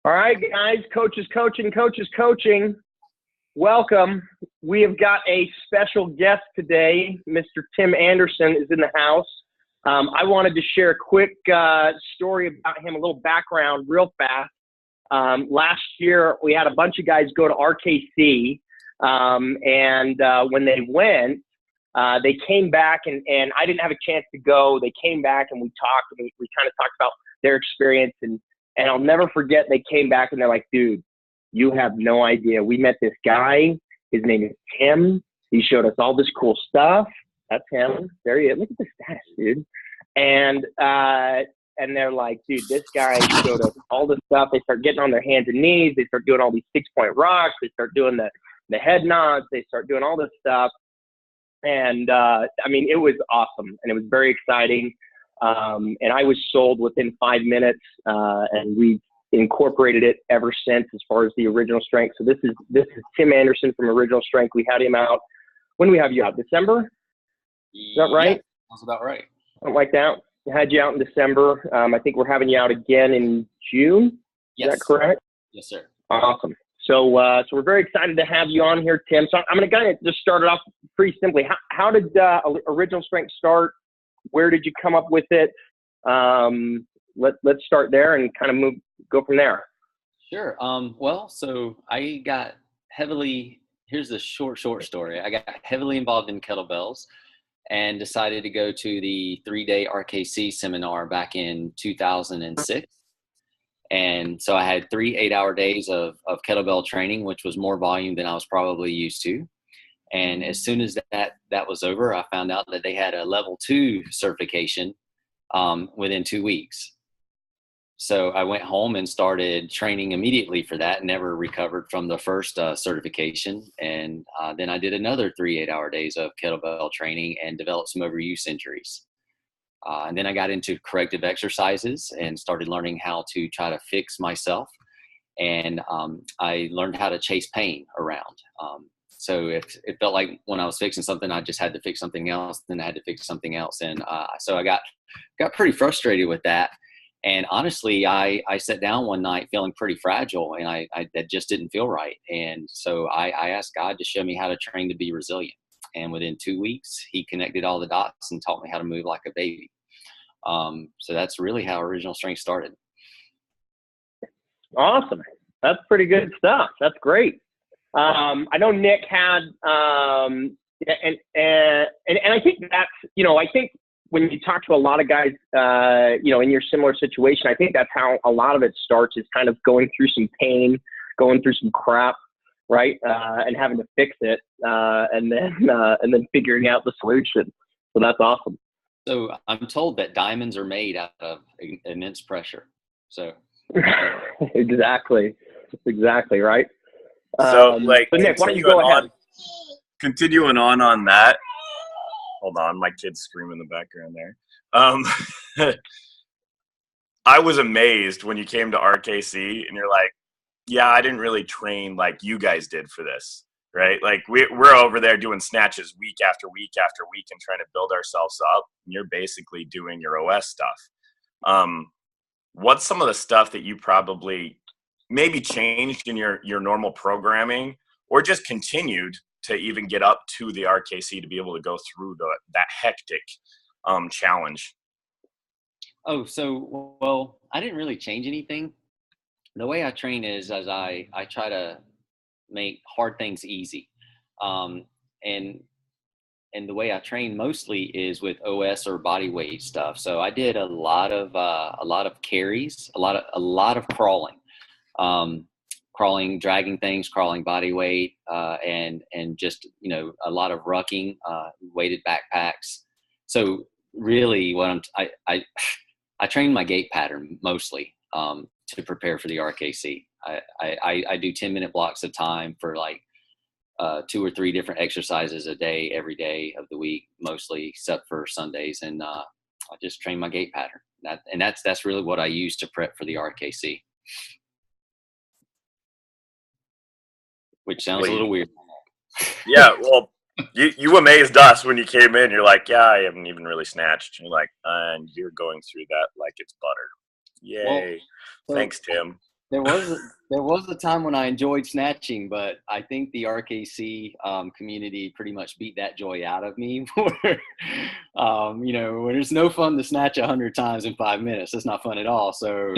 All right, guys, coaches coaching. Welcome. We have got a special guest today. Mr. Tim Anderson is in the house. I wanted to share a quick story about him, a little background real fast. Last year, we had a bunch of guys go to RKC, and when they went, they came back, and I didn't have a chance to go. They came back, and we talked, and we kind of talked about their experience, and I'll never forget, they came back, and they're like, dude, you have no idea. We met this guy. His name is Tim. He showed us all this cool stuff. That's him. There he is. Look at the status, dude. And they're like, dude, this guy showed us all this stuff. They start getting on their hands and knees. They start doing all these 6-point rocks. They start doing the head nods. They start doing all this stuff. And I mean, it was awesome, and it was very exciting. And I was sold within 5 minutes, and we incorporated it ever since as far as the Original Strength. So this is Tim Anderson from Original Strength. We had him out. When did we have you out? December? Is that right? Yeah, that's about right. Something like that. We had you out in December. I think we're having you out again in June. Yes. Is that correct? Yes, sir. Awesome. So we're very excited to have you on here, Tim. So I'm going to kind of just start it off pretty simply. How did Original Strength start? Where did you come up with it? Let's start there and kind of go from there. Sure. Well, so I got here's the short story. I got heavily involved in kettlebells and decided to go to the 3-day RKC seminar back in 2006. And so I had 3 8-hour days of kettlebell training, which was more volume than I was probably used to. And as soon as that was over, I found out that they had a level 2 certification within 2 weeks. So I went home and started training immediately for that, never recovered from the first certification. And then I did another 3 8-hour days of kettlebell training and developed some overuse injuries. And then I got into corrective exercises and started learning how to try to fix myself. And I learned how to chase pain around. So if it felt like when I was fixing something, I just had to fix something else, then I had to fix something else. And so I got pretty frustrated with that. And honestly, I sat down one night feeling pretty fragile, and that just didn't feel right. And so I asked God to show me how to train to be resilient. And within 2 weeks, he connected all the dots and taught me how to move like a baby. So that's really how Original Strength started. Awesome. That's pretty good stuff. That's great. I know Nick had, and I think that's, I think when you talk to a lot of guys, in your similar situation, I think that's how a lot of it starts, is kind of going through some pain, going through some crap, right? And having to fix it, and then figuring out the solution. So that's awesome. So I'm told that diamonds are made out of immense pressure. So exactly, right. So Nick, why don't you go ahead? Continuing on that. Hold on, my kid's screaming in the background there. I was amazed when you came to RKC and you're like, yeah, I didn't really train like you guys did for this, right? Like we're over there doing snatches week after week after week and trying to build ourselves up. And you're basically doing your OS stuff. What's some of the stuff that you probably maybe changed in your normal programming, or just continued to even get up to the RKC to be able to go through that hectic challenge? Oh, so, well, I didn't really change anything. The way I train is as I try to make hard things easy. And the way I train mostly is with OS or body weight stuff. So I did a lot of carries, a lot of crawling. Crawling, dragging things, crawling body weight, and just, a lot of rucking, weighted backpacks. So really I train my gait pattern mostly to prepare for the RKC. I do 10-minute blocks of time for like 2 or 3 different exercises a day, every day of the week, mostly except for Sundays. And I just train my gait pattern. That's really what I use to prep for the RKC. Which sounds a little weird. Yeah, well, you amazed us when you came in. You're like, yeah, I haven't even really snatched. And you're like, and you're going through that like it's butter. Yay. Well, thanks, Tim. there was a time when I enjoyed snatching, but I think the RKC community pretty much beat that joy out of me. Where, when it's no fun to snatch 100 times in 5 minutes, it's not fun at all. So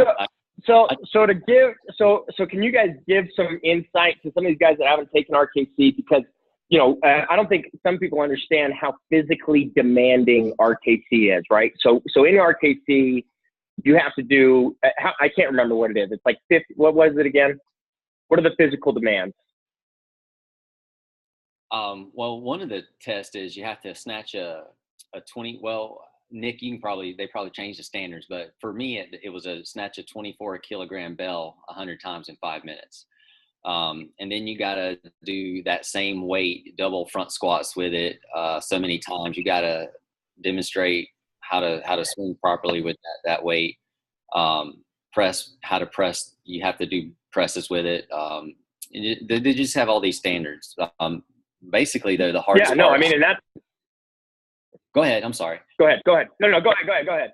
can you guys give some insight to some of these guys that haven't taken RKC? Because I don't think some people understand how physically demanding RKC is, right? So in RKC, you have to do, I can't remember what it is. It's like 50, what was it again? What are the physical demands? Well, one of the tests is you have to snatch a 20, well, Nick, they probably changed the standards, but for me, it was a snatch a 24 kilogram bell 100 times in 5 minutes. And then you got to do that same weight, double front squats with it so many times. You got to demonstrate how to swing properly with that weight. How to press. You have to do presses with it. They just have all these standards. Basically, they're the hardest. Yeah, no, I mean, and that's. Go ahead. I'm sorry. Go ahead. No, go ahead.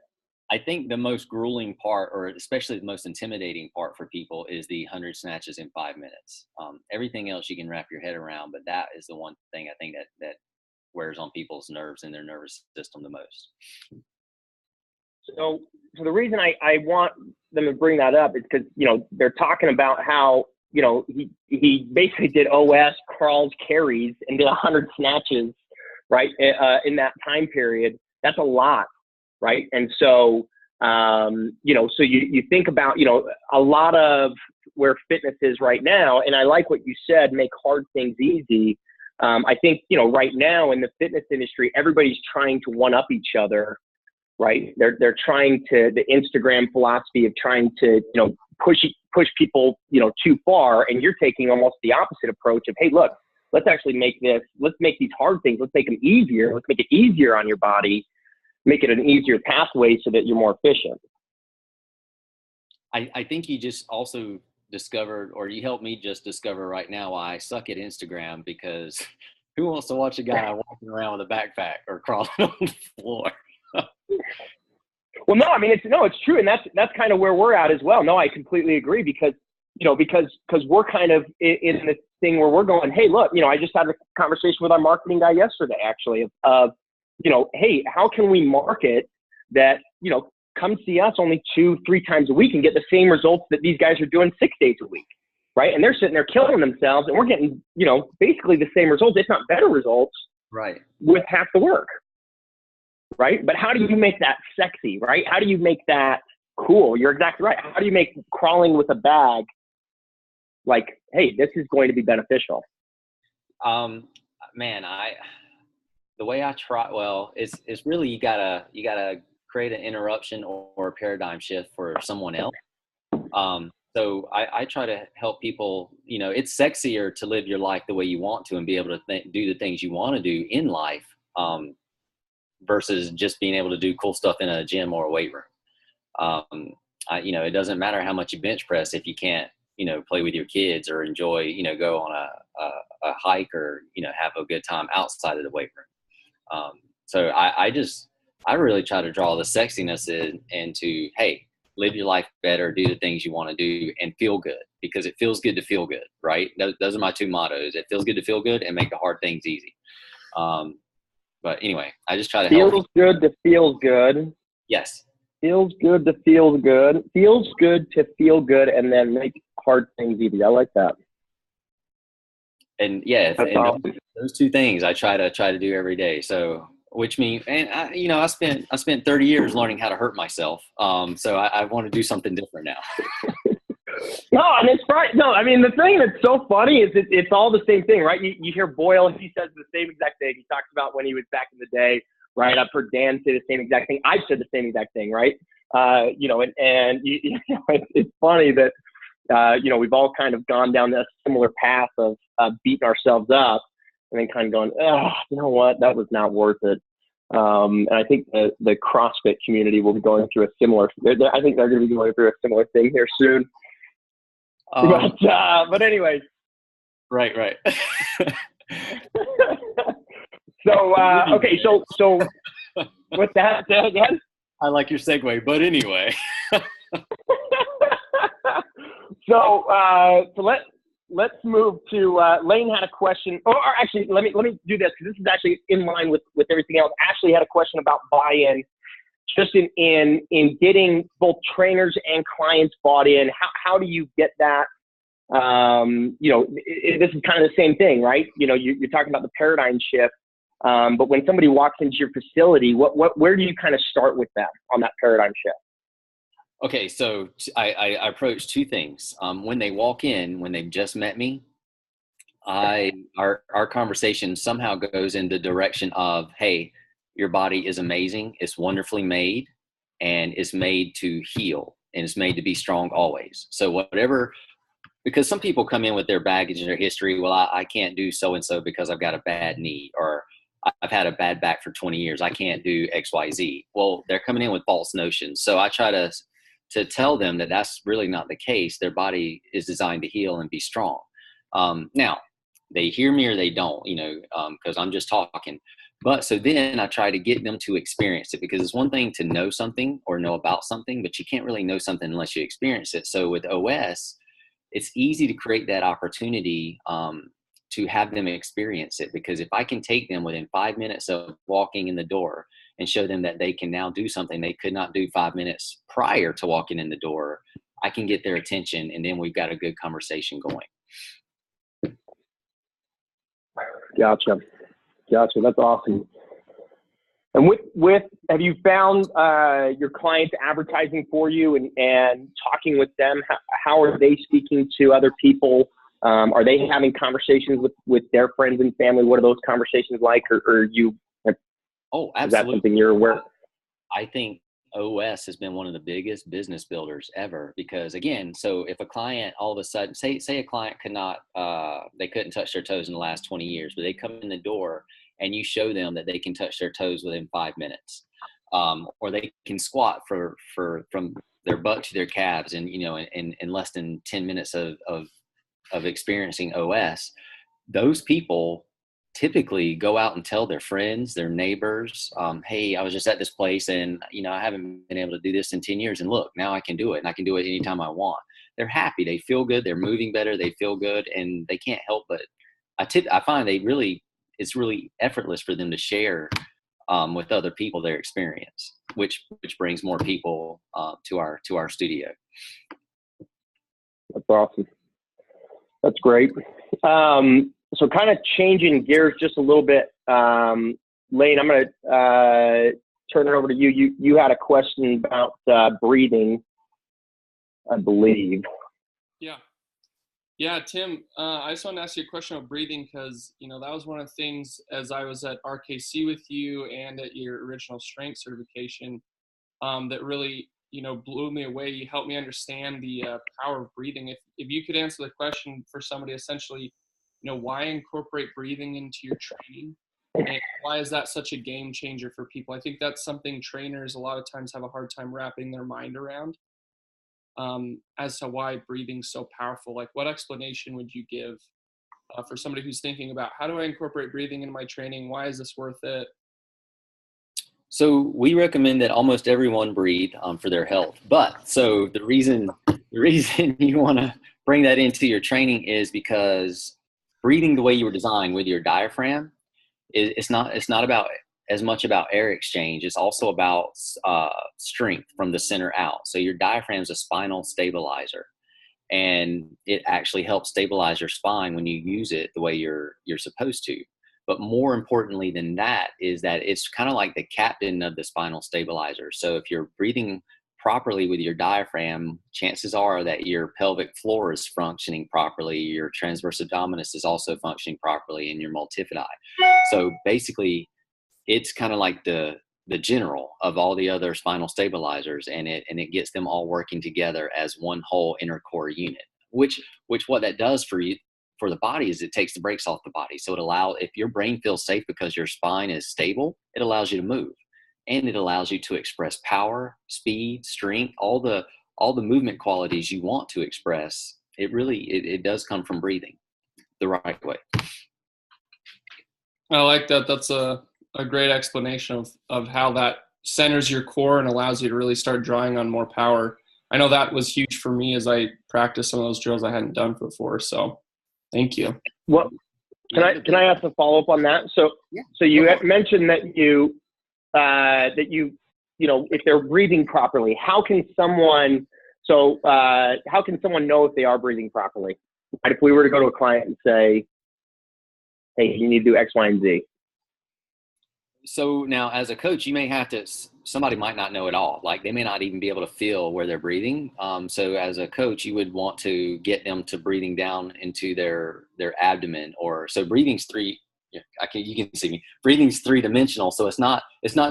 I think the most grueling part, or especially the most intimidating part for people, is the 100 snatches in 5 minutes. Everything else you can wrap your head around, but that is the one thing I think that wears on people's nerves and their nervous system the most. So the reason I want them to bring that up is because, they're talking about how, he basically did OS, crawls, carries, and did 100 snatches, right, in that time period. That's a lot, right? And so, so you think about, a lot of where fitness is right now, and I like what you said, make hard things easy. I think, right now in the fitness industry, everybody's trying to one-up each other, right? They're trying to, the Instagram philosophy of trying to, push people, too far. And you're taking almost the opposite approach of, hey, look, let's make these hard things, let's make them easier. Let's make it easier on your body, make it an easier pathway so that you're more efficient. I think you just also discovered, or you helped me just discover right now why I suck at Instagram, because who wants to watch a guy walking around with a backpack or crawling on the floor? Well, no, I mean, it's true. And that's kind of where we're at as well. No, I completely agree because we're kind of in this thing where we're going, hey, look, I just had a conversation with our marketing guy yesterday, actually, of, hey, how can we market that, come see us only 2-3 times a week and get the same results that these guys are doing 6 days a week, right? And they're sitting there killing themselves, and we're getting, basically the same results, if not better results, right, with half the work. Right? But how do you make that sexy, right? How do you make that cool? You're exactly right. How do you make crawling with a bag like, hey, this is going to be beneficial? Man, the way I try, well, it's really, you gotta create an interruption or a paradigm shift for someone else. So I try to help people, it's sexier to live your life the way you want to and be able to do the things you want to do in life. Versus just being able to do cool stuff in a gym or a weight room. It doesn't matter how much you bench press if you can't, play with your kids or enjoy, go on a hike or, have a good time outside of the weight room. So I really try to draw the sexiness into, hey, live your life better, do the things you want to do, and feel good, because it feels good to feel good, right? Those are my two mottos. It feels good to feel good and make the hard things easy. But anyway, I just try to help. Feels good to feel good. Yes. Feels good to feel good. Feels good to feel good, and then make hard things easy. I like that. And yeah, those two things I try to do every day. So, which means, and I spent 30 years learning how to hurt myself. So I want to do something different now. No, and it's right. No, I mean, the thing that's so funny is it's all the same thing, right? You hear Boyle, he says the same exact thing. He talks about when he was back in the day, right? I've heard Dan say the same exact thing. I've said the same exact thing, right? It's funny that, we've all kind of gone down that similar path of beating ourselves up and then kind of going, oh, you know what? That was not worth it. And I think the CrossFit community will be going through I think they're going to be going through a similar thing here soon. But anyway. Right. So, okay. So with that said again, I like your segue, but anyway. Let's move to Lane had a question. Or actually, let me do this because this is actually in line with everything else. Ashley had a question about buy-in, just in getting both trainers and clients bought in. How do you get that? This is kind of the same thing, right? You're talking about the paradigm shift. But when somebody walks into your facility, where do you kind of start with them on that paradigm shift? Okay, so I approach two things. When they walk in, when they've just met me, our conversation somehow goes in the direction of, hey, your body is amazing, it's wonderfully made, and it's made to heal, and it's made to be strong always. So whatever, because some people come in with their baggage and their history. Well, I can't do so-and-so because I've got a bad knee, or I've had a bad back for 20 years. I can't do X, Y, Z. Well, they're coming in with false notions. So I try to tell them that that's really not the case. Their body is designed to heal and be strong. Now, they hear me or they don't, because I'm just talking. But so then I try to get them to experience it, because it's one thing to know something or know about something, but you can't really know something unless you experience it. So with OS, it's easy to create that opportunity to have them experience it, because if I can take them within 5 minutes of walking in the door and show them that they can now do something they could not do 5 minutes prior to walking in the door, I can get their attention, and then we've got a good conversation going. Gotcha. That's awesome. And with have you found your clients advertising for you and talking with them? How are they speaking to other people? Are they having conversations with their friends and family? What are those conversations like? Or you? Oh, absolutely. Is that something you're aware of? I think OS has been one of the biggest business builders ever, because again, so if a client all of a sudden, say a client they couldn't touch their toes in the last 20 years, but they come in the door and you show them that they can touch their toes within 5 minutes, or they can squat from their butt to their calves in less than 10 minutes of experiencing OS, those people typically go out and tell their friends, their neighbors, hey, I was just at this place and, I haven't been able to do this in 10 years. And look, now I can do it, and I can do it anytime I want. They're happy. They feel good. They're moving better. They feel good, and they can't help but I find it's really effortless for them to share with other people their experience, which brings more people to our studio. That's awesome. That's great. So kind of changing gears just a little bit, Lane, I'm going to turn it over to you. You had a question about breathing, I believe. Yeah, Tim, I just want to ask you a question about breathing, because, that was one of the things as I was at RKC with you and at your original strength certification that really, blew me away. You helped me understand the power of breathing. If you could answer the question for somebody, essentially, why incorporate breathing into your training, and why is that such a game changer for people? I think that's something trainers a lot of times have a hard time wrapping their mind around, as to why breathing's so powerful. Like, what explanation would you give for somebody who's thinking about, how do I incorporate breathing into my training? Why is this worth it? So we recommend that almost everyone breathe for their health. But so the reason you want to bring that into your training is because breathing the way you were designed with your diaphragm, it's not about as much about air exchange. It's also about strength from the center out. So your diaphragm is a spinal stabilizer, and it actually helps stabilize your spine when you use it the way you're supposed to. But more importantly than that is that it's kind of like the captain of the spinal stabilizer. So if you're breathing properly with your diaphragm, chances are that your pelvic floor is functioning properly, your transverse abdominis is also functioning properly, and your multifidi. So basically, it's kind of like the general of all the other spinal stabilizers, and it gets them all working together as one whole inner core unit, which what that does for you, for the body, is it takes the brakes off the body. So it allows, if your brain feels safe because your spine is stable, it allows you to move, and it allows you to express power, speed, strength, all the movement qualities you want to express. It does come from breathing the right way. I like that. That's a great explanation of how that centers your core and allows you to really start drawing on more power. I know that was huge for me as I practiced some of those drills I hadn't done before. So thank you. Well, can I ask a follow up on that? So you had mentioned that you if they're breathing properly, how can someone know if they are breathing properly? Right? If we were to go to a client and say, hey, you need to do X, Y, and Z. So now as a coach, you may have to, somebody might not know at all. Like they may not even be able to feel where they're breathing. So as a coach, you would want to get them to breathing down into their abdomen, so breathing's you can see me. Breathing's three-dimensional. So it's not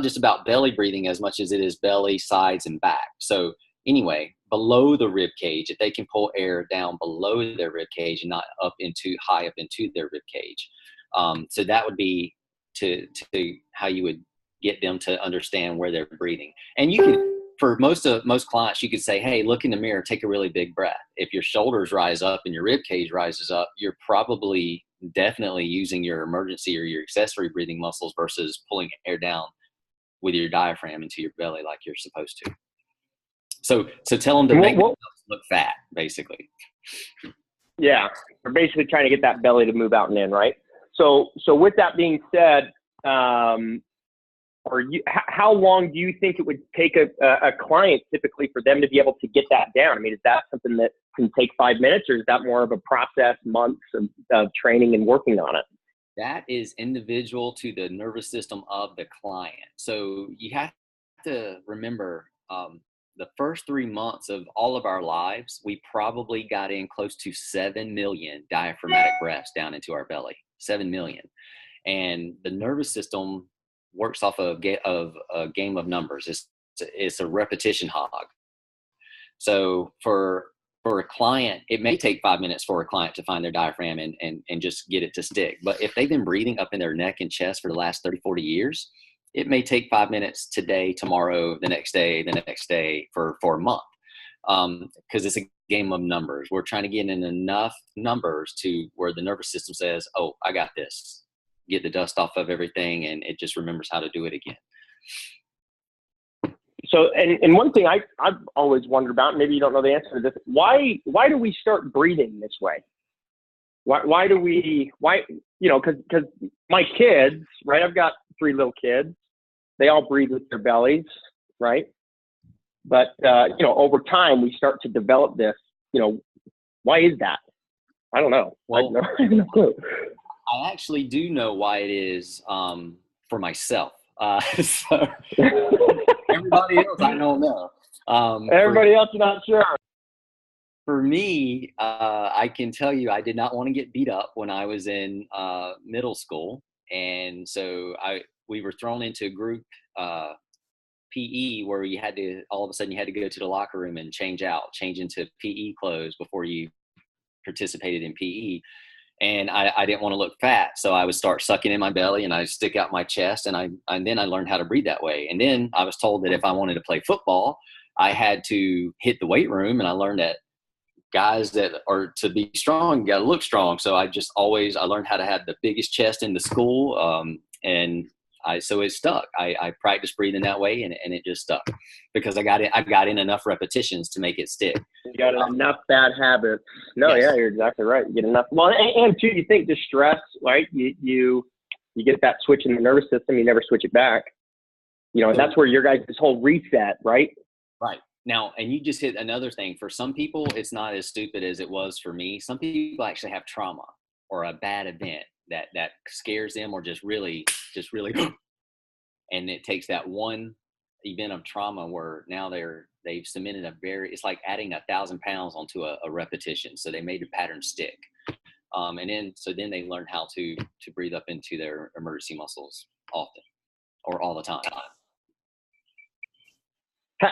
just about belly breathing as much as it is belly, sides, and back. So anyway, below the rib cage, if they can pull air down below their rib cage and not high up into their rib cage. So that would be to how you would get them to understand where they're breathing. And you can, for most clients, you could say, hey, look in the mirror, take a really big breath. If your shoulders rise up and your rib cage rises up, you're probably definitely using your emergency or your accessory breathing muscles versus pulling air down with your diaphragm into your belly like you're supposed to. So tell them to make themselves look fat, basically. Yeah, we're basically trying to get that belly to move out and in, right? So with that being said, how long do you think it would take a client typically for them to be able to get that down? I mean, is that something that can take 5 minutes, or is that more of a process, months of training and working on it? That is individual to the nervous system of the client. So you have to remember, the first 3 months of all of our lives, we probably got in close to 7 million diaphragmatic breaths down into our belly. 7 million. And the nervous system works off of a game of numbers. It's a repetition hog. So for a client, it may take 5 minutes for a client to find their diaphragm and just get it to stick. But if they've been breathing up in their neck and chest for the last 30, 40 years, it may take 5 minutes today, tomorrow, the next day for a month. Because it's a game of numbers. We're trying to get in enough numbers to where the nervous system says, oh, I got this. Get the dust off of everything, and it just remembers how to do it again. So, and one thing I've always wondered about, maybe you don't know the answer to this, why do we start breathing this way? Why, because my kids, right, I've got 3 little kids. They all breathe with their bellies, right? But, over time, we start to develop this. Why is that? I don't know. Well, I have no clue. I actually do know why it is for myself. So everybody else, I don't know. Everybody else, you're not sure. For me, I can tell you I did not want to get beat up when I was in middle school. And so we were thrown into group PE where all of a sudden you had to go to the locker room and change into PE clothes before you participated in PE. And I didn't want to look fat. So I would start sucking in my belly and I'd stick out my chest. And then I learned how to breathe that way. And then I was told that if I wanted to play football, I had to hit the weight room. And I learned that guys that are to be strong, you got to look strong. So I learned how to have the biggest chest in the school. So it stuck. I practiced breathing that way, and it just stuck because I got in enough repetitions to make it stick. You got enough bad habits. No, yes. Yeah, you're exactly right. You get enough. Well, and too, you think the stress, right? You get that switch in the nervous system. You never switch it back. That's where your guys' whole reset, right? Right. Now, and you just hit another thing. For some people, it's not as stupid as it was for me. Some people actually have trauma or a bad event that scares them or just really, and it takes that one event of trauma where now they've cemented it's like adding 1,000 pounds onto a repetition. So they made the pattern stick. And then they learn how to breathe up into their emergency muscles often or all the time.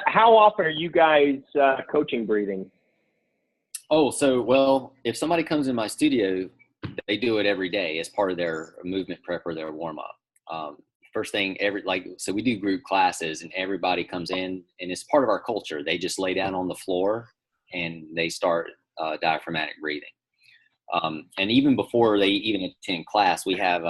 How often are you guys coaching breathing? Oh, well, if somebody comes in my studio, they do it every day as part of their movement prep or their warm up. First thing, so we do group classes and everybody comes in and it's part of our culture. They just lay down on the floor and they start diaphragmatic breathing. And even before they even attend class, we have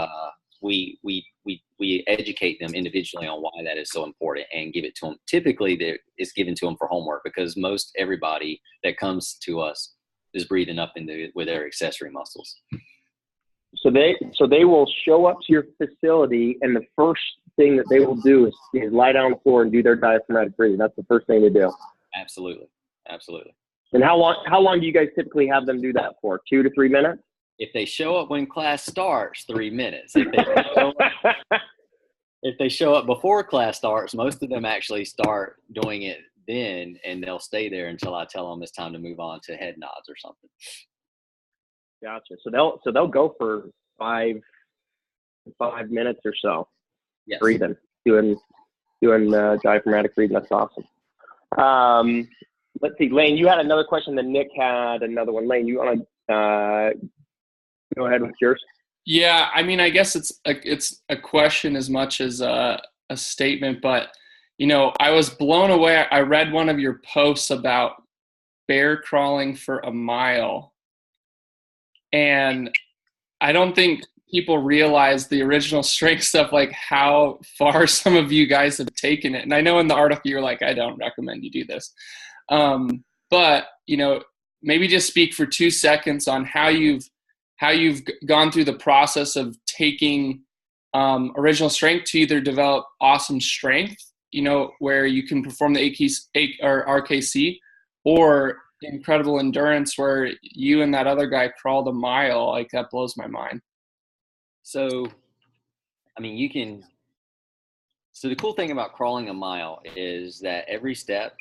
we we educate them individually on why that is so important and give it to them. Typically, it's given to them for homework because most everybody that comes to us is breathing up with their accessory muscles. So they will show up to your facility, and the first thing that they will do is lie down on the floor and do their diaphragmatic breathing. That's the first thing they do. Absolutely. And how long do you guys typically have them do that for? 2 to 3 minutes? If they show up when class starts, 3 minutes. If they show up before class starts, most of them actually start doing it then, and they'll stay there until I tell them it's time to move on to head nods or something. Gotcha. So they'll go for 5 minutes or so. Yes. Breathing, doing diaphragmatic breathing. That's awesome. Let's see, Lane, you had another question. Then Nick had another one. Lane, you want to go ahead with yours? Yeah, I mean, I guess it's a question as much as a statement, but I was blown away. I read one of your posts about bear crawling for a mile, and I don't think people realize the original strength stuff, like how far some of you guys have taken it. And I know in the article you're like, I don't recommend you do this. But, maybe just speak for 2 seconds on how you've gone through the process of taking original strength to either develop awesome strength, where you can perform the RKC, or incredible endurance where you and that other guy crawled a mile. Like, that blows my mind. So, I mean, so the cool thing about crawling a mile is that every step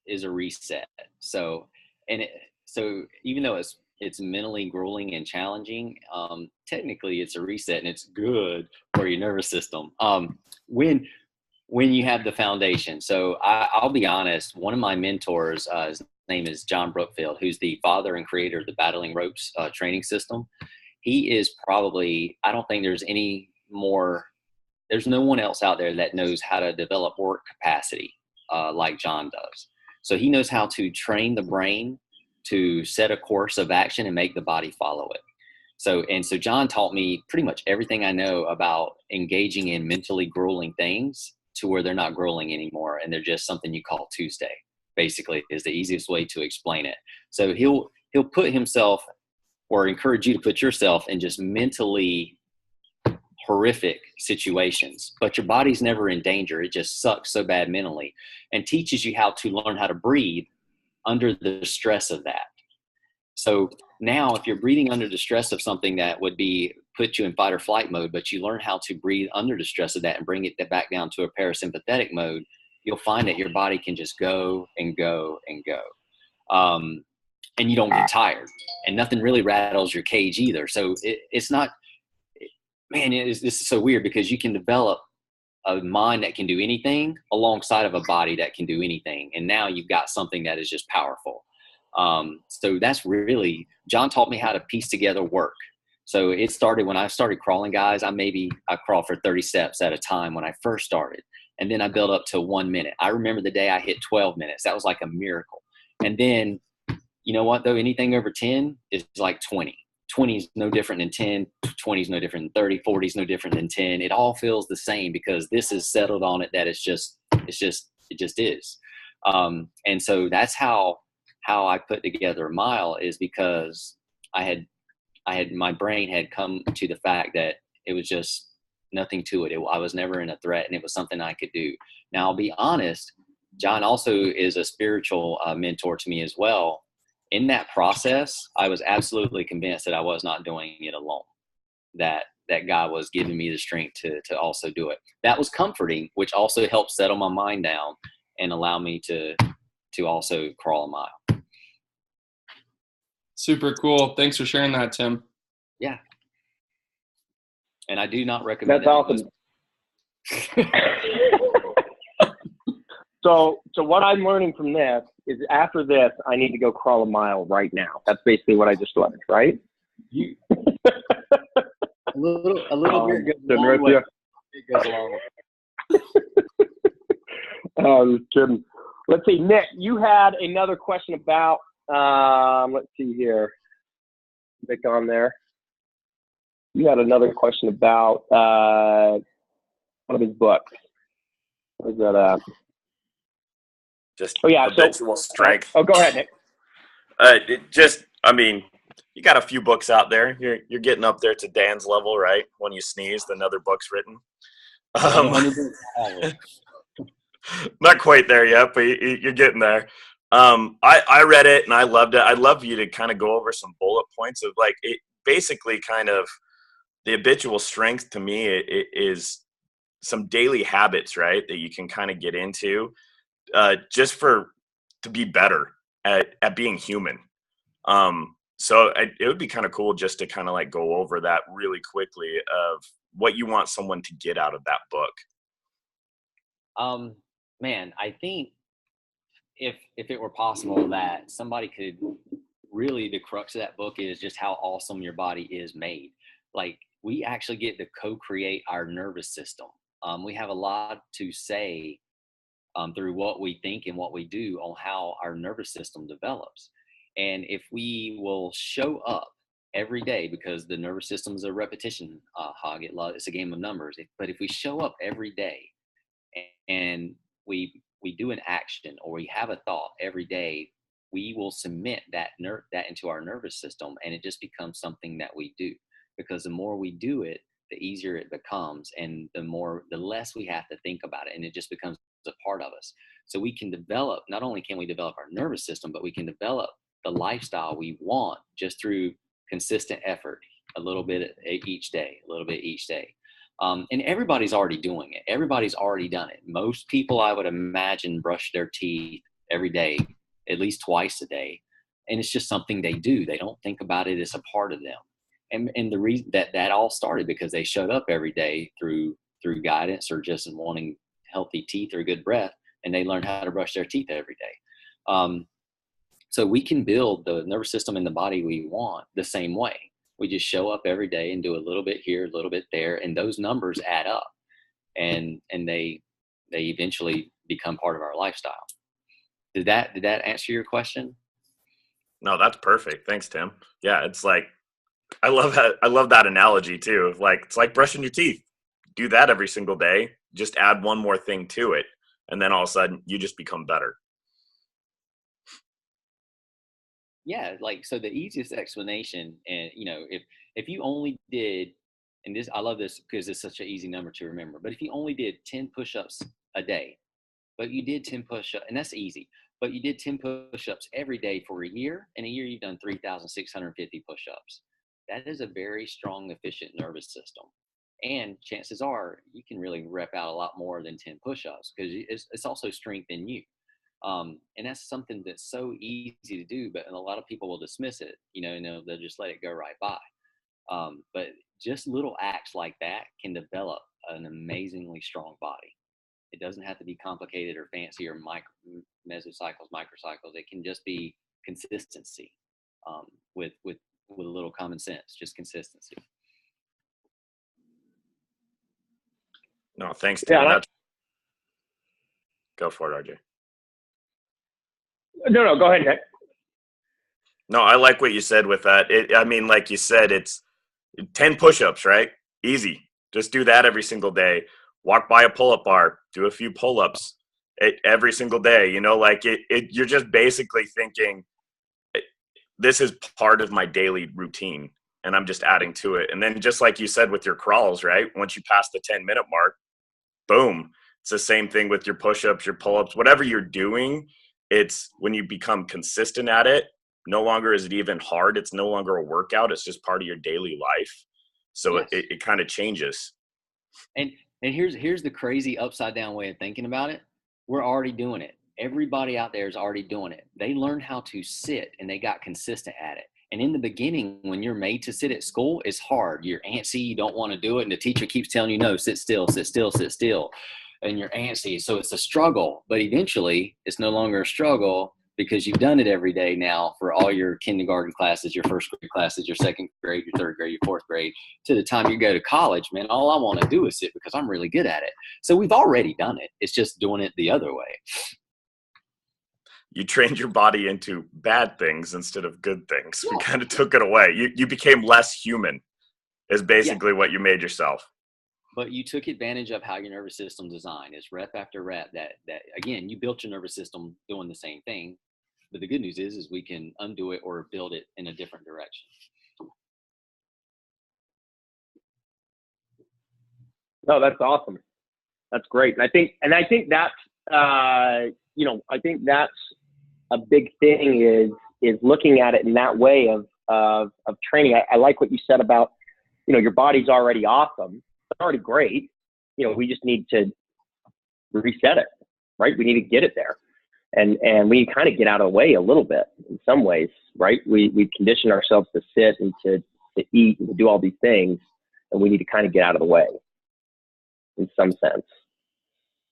is a reset. So even though it's mentally grueling and challenging, technically it's a reset, and it's good for your nervous system. When you have the foundation. So I'll be honest, one of my mentors, his name is John Brookfield, who's the father and creator of the Battling Ropes training system. He is probably, I don't think there's no one else out there that knows how to develop work capacity like John does. So he knows how to train the brain to set a course of action and make the body follow it. So John taught me pretty much everything I know about engaging in mentally grueling things to where they're not grueling anymore, and they're just something you call Tuesday, basically, is the easiest way to explain it. So he'll put himself, or encourage you to put yourself in just mentally horrific situations, but your body's never in danger. It just sucks so bad mentally, and teaches you how to learn how to breathe under the stress of that. So now if you're breathing under the stress of something that would be put you in fight or flight mode, but you learn how to breathe under the stress of that and bring it back down to a parasympathetic mode, you'll find that your body can just go and go and go. And you don't get tired, and nothing really rattles your cage either. So it's not, man, this is so weird, because you can develop a mind that can do anything alongside of a body that can do anything. And now you've got something that is just powerful. So that's really, John taught me how to piece together work. So it started when I started crawling, guys. I crawled for 30 steps at a time when I first started. And then I built up to 1 minute. I remember the day I hit 12 minutes. That was like a miracle. And then, you know what, though? Anything over 10 is like 20. 20 is no different than 10. 20 is no different than 30. 40 is no different than 10. It all feels the same, because this is settled on it that it just is. And so that's how I put together a mile, is because my brain had come to the fact that it was just nothing to it. I was never in a threat, and it was something I could do. Now, I'll be honest, John also is a spiritual mentor to me as well. In that process, I was absolutely convinced that I was not doing it alone, that God was giving me the strength to also do it. That was comforting, which also helped settle my mind down and allow me to also crawl a mile. Super cool. Thanks for sharing that, Tim. Yeah. And I do not recommend That's awesome. So what I'm learning from this is, after this, I need to go crawl a mile right now. That's basically what I just learned, right? A little bit goes a long way. It goes a long way. Kidding. Let's see, Nick, you had another question about, let's see here. Nick on there. You had another question about one of his books. What is that? Just Oh, yeah. habitual strength. Go ahead, Nick. I mean, you got a few books out there. You're getting up there to Dan's level, right? When you sneeze, another book's written. Not quite there yet, but you're getting there. I read it and I loved it. I'd love you to kind of go over some bullet points of like it. Basically, kind of the habitual strength to me it is some daily habits, right, that you can kind of get into just to be better at being human. So it would be kind of cool just to kind of like go over that really quickly of what you want someone to get out of that book. Man, I think if it were possible that somebody could really, the crux of that book is just how awesome your body is made. Like, we actually get to co-create our nervous system. We have a lot to say through what we think and what we do on how our nervous system develops. And if we will show up every day, because the nervous system is a repetition hog, it's a game of numbers. But if we show up every day and we do an action or we have a thought every day, we will cement that into our nervous system, and it just becomes something that we do. Because the more we do it, the easier it becomes, and the less we have to think about it, and it just becomes a part of us. So we can develop, not only can we develop our nervous system, but we can develop the lifestyle we want just through consistent effort, a little bit each day, a little bit each day. And everybody's already doing it. Everybody's already done it. Most people, I would imagine, brush their teeth every day, at least twice a day. And it's just something they do. They don't think about it as a part of them. And the reason that all started because they showed up every day through guidance or just wanting healthy teeth or good breath, and they learned how to brush their teeth every day. So we can build the nervous system in the body we want the same way. We just show up every day and do a little bit here, a little bit there, and those numbers add up, and they eventually become part of our lifestyle. Did that answer your question? No, that's perfect. Thanks, Tim. Yeah, it's like I love that analogy too. Like, it's like brushing your teeth. Do that every single day. Just add one more thing to it, and then all of a sudden you just become better. Yeah, like, so the easiest explanation, and if you only did, and this, I love this because it's such an easy number to remember, but if you only did 10 push-ups a day, but you did 10 push-ups, and that's easy, but you did 10 push-ups every day for a year, in a year you've done 3,650 push-ups. That is a very strong, efficient nervous system. And chances are you can really rep out a lot more than 10 push-ups because it's also strength in you. And that's something that's so easy to do, but a lot of people will dismiss it, they'll just let it go right by. But just little acts like that can develop an amazingly strong body. It doesn't have to be complicated or fancy or mesocycles, microcycles. It can just be consistency with a little common sense, just consistency. No, thanks, Tim. Yeah, go for it, RJ. No, go ahead, Nick. No, I like what you said with that. Like you said, it's 10 push-ups, right? Easy. Just do that every single day. Walk by a pull-up bar, do a few pull-ups every single day. You're just basically thinking, this is part of my daily routine, and I'm just adding to it. And then just like you said with your crawls, right? Once you pass the 10-minute mark, boom. It's the same thing with your push-ups, your pull-ups, whatever you're doing. It's when you become consistent at it, no longer is it even hard. It's no longer a workout. It's just part of your daily life. So yes. it kind of changes. And here's the crazy upside down way of thinking about it. We're already doing it. Everybody out there is already doing it. They learned how to sit and they got consistent at it. And in the beginning, when you're made to sit at school, it's hard. You're antsy. You don't want to do it. And the teacher keeps telling you, no, sit still, sit still, sit still. And you're antsy. So it's a struggle. But eventually, it's no longer a struggle because you've done it every day now for all your kindergarten classes, your first grade classes, your second grade, your third grade, your fourth grade. To the time you go to college, man, all I want to do is sit because I'm really good at it. So we've already done it. It's just doing it the other way. You trained your body into bad things instead of good things. We kind of took it away. You became less human is basically what you made yourself. But you took advantage of how your nervous system designed. It's rep after rep that again, you built your nervous system doing the same thing. But the good news is we can undo it or build it in a different direction. No, that's awesome. That's great. And I think that's, I think that's a big thing is looking at it in that way of training. I like what you said about, your body's already awesome. It's already great. We just need to reset it, right? We need to get it there. And we kind of get out of the way a little bit in some ways, right? We condition ourselves to sit and to eat and to do all these things, and we need to kind of get out of the way in some sense.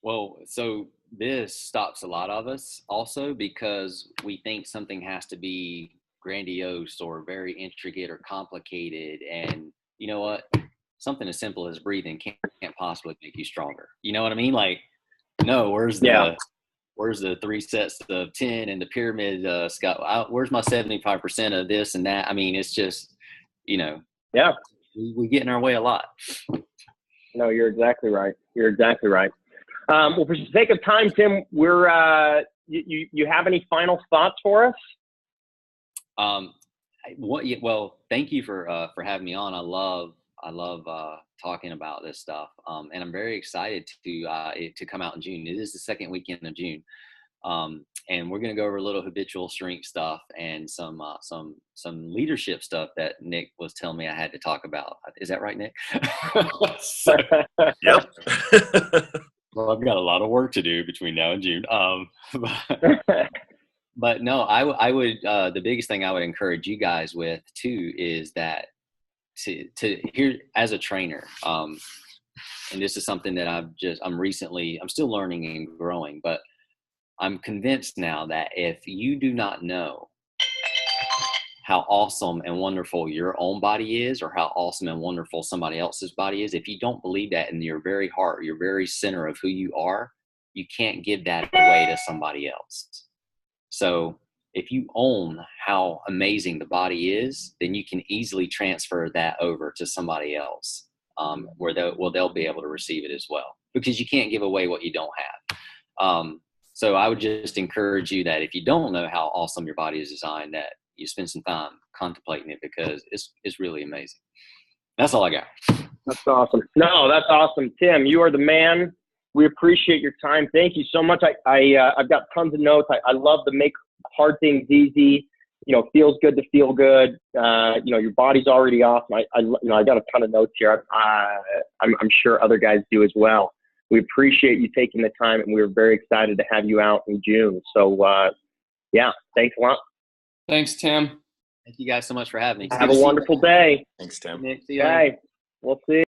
Well, so this stops a lot of us also because we think something has to be grandiose or very intricate or complicated. And you know what? Something as simple as breathing can't possibly make you stronger. You know what I mean? Like, no, where's the 3 sets of 10 and the pyramid, Scott? Where's my 75% of this and that? I mean, it's just, we get in our way a lot. No, you're exactly right. Well, for the sake of time, Tim, we're you have any final thoughts for us? Well, thank you for having me on. I love talking about this stuff, and I'm very excited to come out in June. It is the second weekend of June, and we're going to go over a little habitual strength stuff and some leadership stuff that Nick was telling me I had to talk about. Is that right, Nick? Yep. Well, I've got a lot of work to do between now and June. But no, I would the biggest thing I would encourage you guys with too is that to hear as a trainer, and this is something that I'm still learning and growing, but I'm convinced now that if you do not know how awesome and wonderful your own body is or how awesome and wonderful somebody else's body is, if you don't believe that in your very heart, your very center of who you are, you can't give that away to somebody else. So if you own how amazing the body is, then you can easily transfer that over to somebody else, where they'll be able to receive it as well, because you can't give away what you don't have. So I would just encourage you that if you don't know how awesome your body is designed, that you spend some time contemplating it, because it's really amazing. That's all I got. That's awesome. No, that's awesome. Tim, you are the man. We appreciate your time. Thank you so much. I've got tons of notes. I love to make hard things easy. Feels good to feel good. Your body's already awesome. I got a ton of notes here. I'm sure other guys do as well. We appreciate you taking the time, and we're very excited to have you out in June. So, thanks a lot. Thanks, Tim. Thank you guys so much for having me. Have a wonderful day. Thanks, Tim. Nick, see you Okay, we'll see.